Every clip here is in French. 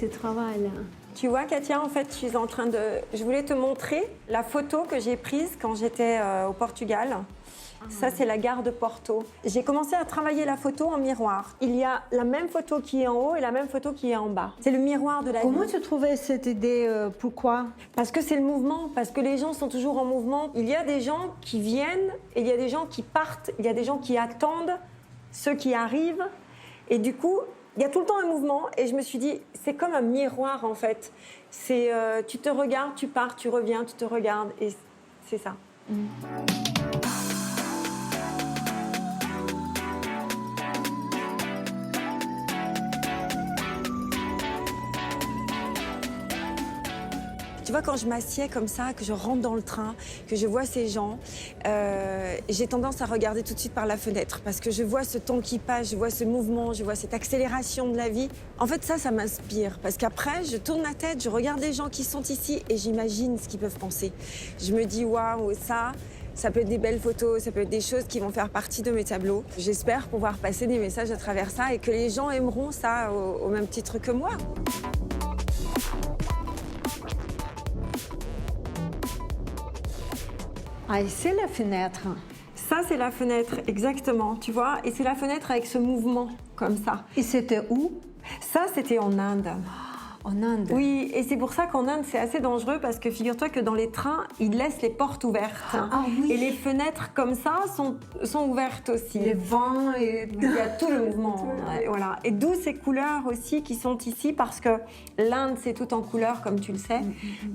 ce travail-là. Tu vois, Katia, en fait, je voulais te montrer la photo que j'ai prise quand j'étais au Portugal. Ça, c'est la gare de Porto. J'ai commencé à travailler la photo en miroir. Il y a la même photo qui est en haut et la même photo qui est en bas. C'est le miroir de la vie. Comment tu trouvais cette idée? Pourquoi? Parce que c'est le mouvement, parce que les gens sont toujours en mouvement. Il y a des gens qui viennent et il y a des gens qui partent. Il y a des gens qui attendent ceux qui arrivent. Et du coup, il y a tout le temps un mouvement. Et je me suis dit, c'est comme un miroir, en fait. C'est tu te regardes, tu pars, tu reviens, tu te regardes. Et c'est ça. Tu vois, quand je m'assieds comme ça, que je rentre dans le train, que je vois ces gens, j'ai tendance à regarder tout de suite par la fenêtre parce que je vois ce temps qui passe, je vois ce mouvement, je vois cette accélération de la vie. En fait, ça m'inspire parce qu'après, je tourne la tête, je regarde les gens qui sont ici et j'imagine ce qu'ils peuvent penser. Je me dis, waouh, ça peut être des belles photos, ça peut être des choses qui vont faire partie de mes tableaux. J'espère pouvoir passer des messages à travers ça et que les gens aimeront ça au même titre que moi. Ah, et c'est la fenêtre. Ça, c'est la fenêtre, exactement, tu vois. Et c'est la fenêtre avec ce mouvement, comme ça. Et c'était où? Ça, c'était en Inde. En Inde. Oui, et c'est pour ça qu'en Inde, c'est assez dangereux parce que figure-toi que dans les trains, ils laissent les portes ouvertes. Ah oui. Et les fenêtres comme ça sont ouvertes aussi. Les vents et... Il y a tout le mouvement. Ouais, voilà. Et d'où ces couleurs aussi qui sont ici parce que l'Inde, c'est tout en couleurs, comme tu le sais.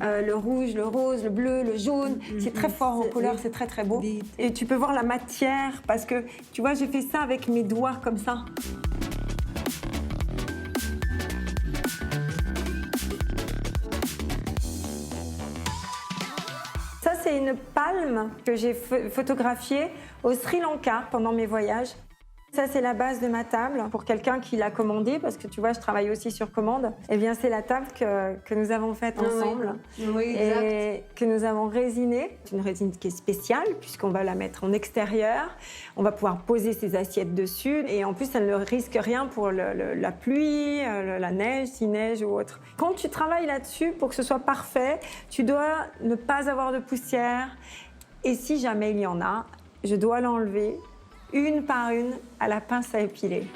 Le rouge, le rose, le bleu, le jaune. C'est très fort en couleurs, c'est très très beau. Et tu peux voir la matière parce que, tu vois, j'ai fait ça avec mes doigts comme ça. Ça, c'est une palme que j'ai photographiée au Sri Lanka pendant mes voyages. Ça, c'est la base de ma table pour quelqu'un qui l'a commandée, parce que tu vois, je travaille aussi sur commande. Eh bien, c'est la table que nous avons faite ensemble et que nous avons résinée. C'est une résine qui est spéciale, puisqu'on va la mettre en extérieur. On va pouvoir poser ses assiettes dessus. Et en plus, elle ne risque rien pour la pluie, la neige, si neige ou autre. Quand tu travailles là-dessus, pour que ce soit parfait, tu dois ne pas avoir de poussière. Et si jamais il y en a, je dois l'enlever une par une à la pince à épiler.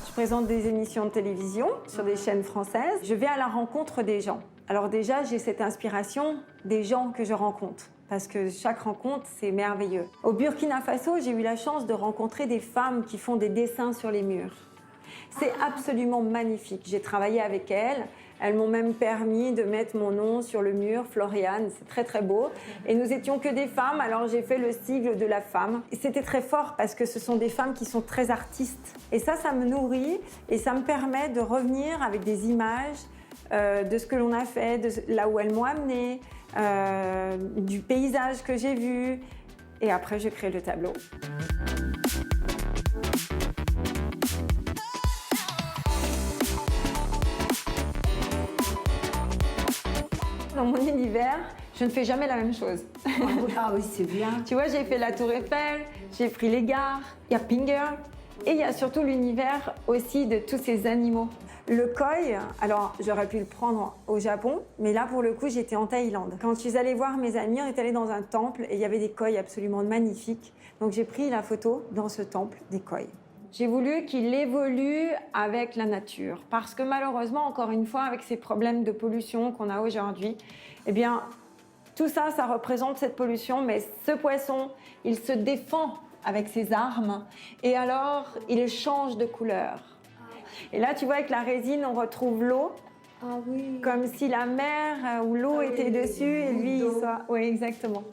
Je présente des émissions de télévision sur des chaînes françaises. Je vais à la rencontre des gens. Alors déjà, j'ai cette inspiration des gens que je rencontre, parce que chaque rencontre, c'est merveilleux. Au Burkina Faso, j'ai eu la chance de rencontrer des femmes qui font des dessins sur les murs. C'est absolument magnifique. J'ai travaillé avec elles. Elles m'ont même permis de mettre mon nom sur le mur, Floriane, c'est très très beau. Et nous étions que des femmes, alors j'ai fait le sigle de la femme. Et c'était très fort parce que ce sont des femmes qui sont très artistes. Et ça me nourrit et ça me permet de revenir avec des images de ce que l'on a fait, de là où elles m'ont amené, du paysage que j'ai vu. Et après, je crée le tableau. Dans mon univers, je ne fais jamais la même chose. Ah oui, c'est bien. Tu vois, j'ai fait la Tour Eiffel, j'ai pris les gares, il y a Pinger et il y a surtout l'univers aussi de tous ces animaux. Le koi, alors j'aurais pu le prendre au Japon, mais là pour le coup j'étais en Thaïlande. Quand je suis allée voir mes amis, on est allés dans un temple et il y avait des koi absolument magnifiques. Donc j'ai pris la photo dans ce temple des koi. J'ai voulu qu'il évolue avec la nature parce que malheureusement, encore une fois, avec ces problèmes de pollution qu'on a aujourd'hui, eh bien tout ça, ça représente cette pollution, mais ce poisson, il se défend avec ses armes et alors il change de couleur. Et là, tu vois, avec la résine, on retrouve l'eau, Ah oui. comme si la mer ou l'eau était dessus et lui, il soit... Oui, exactement.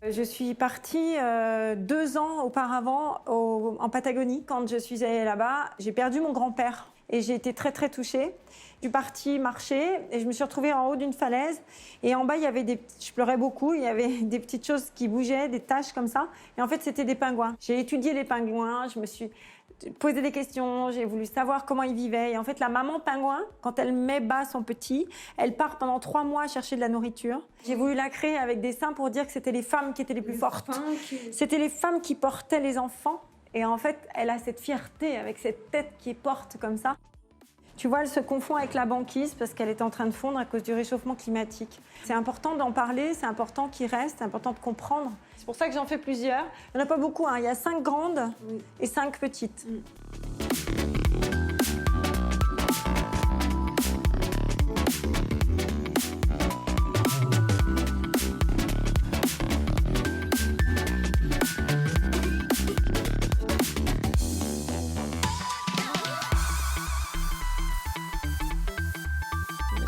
Je suis partie 2 ans auparavant en Patagonie. Quand je suis allée là-bas, j'ai perdu mon grand-père et j'ai été très, très touchée. Je suis partie marcher et je me suis retrouvée en haut d'une falaise. Et en bas, il y avait je pleurais beaucoup. Il y avait des petites choses qui bougeaient, des taches comme ça. Et en fait, c'était des pingouins. J'ai étudié les pingouins. Je me suis posé des questions. J'ai voulu savoir comment ils vivaient. Et en fait, la maman pingouin, quand elle met bas son petit, elle part pendant 3 mois chercher de la nourriture. J'ai voulu la créer avec des seins pour dire que c'était les femmes qui étaient les plus fortes. C'était les femmes qui portaient les enfants. Et en fait, elle a cette fierté avec cette tête qui porte comme ça. Tu vois, elle se confond avec la banquise parce qu'elle est en train de fondre à cause du réchauffement climatique. C'est important d'en parler, c'est important qu'il reste, c'est important de comprendre. C'est pour ça que j'en fais plusieurs. Il n'y en a pas beaucoup, hein. Il y a 5 grandes et 5 petites.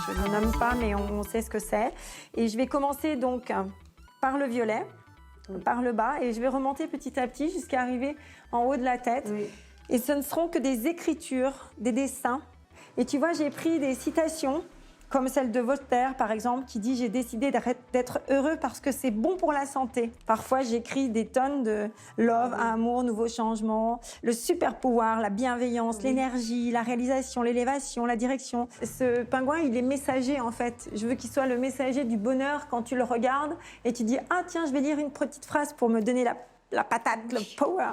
Je ne le nomme pas, mais on sait ce que c'est. Et je vais commencer donc par le violet, par le bas, et je vais remonter petit à petit jusqu'à arriver en haut de la tête. Oui. Et ce ne seront que des écritures, des dessins. Et tu vois, j'ai pris des citations, comme celle de Voltaire, par exemple, qui dit « J'ai décidé d'être heureux parce que c'est bon pour la santé ». Parfois, j'écris des tonnes de love, amour, nouveau changement, le super pouvoir, la bienveillance, l'énergie, la réalisation, l'élévation, la direction. Ce pingouin, il est messager, en fait. Je veux qu'il soit le messager du bonheur quand tu le regardes et tu dis « Ah, tiens, je vais lire une petite phrase pour me donner la patate, le power ».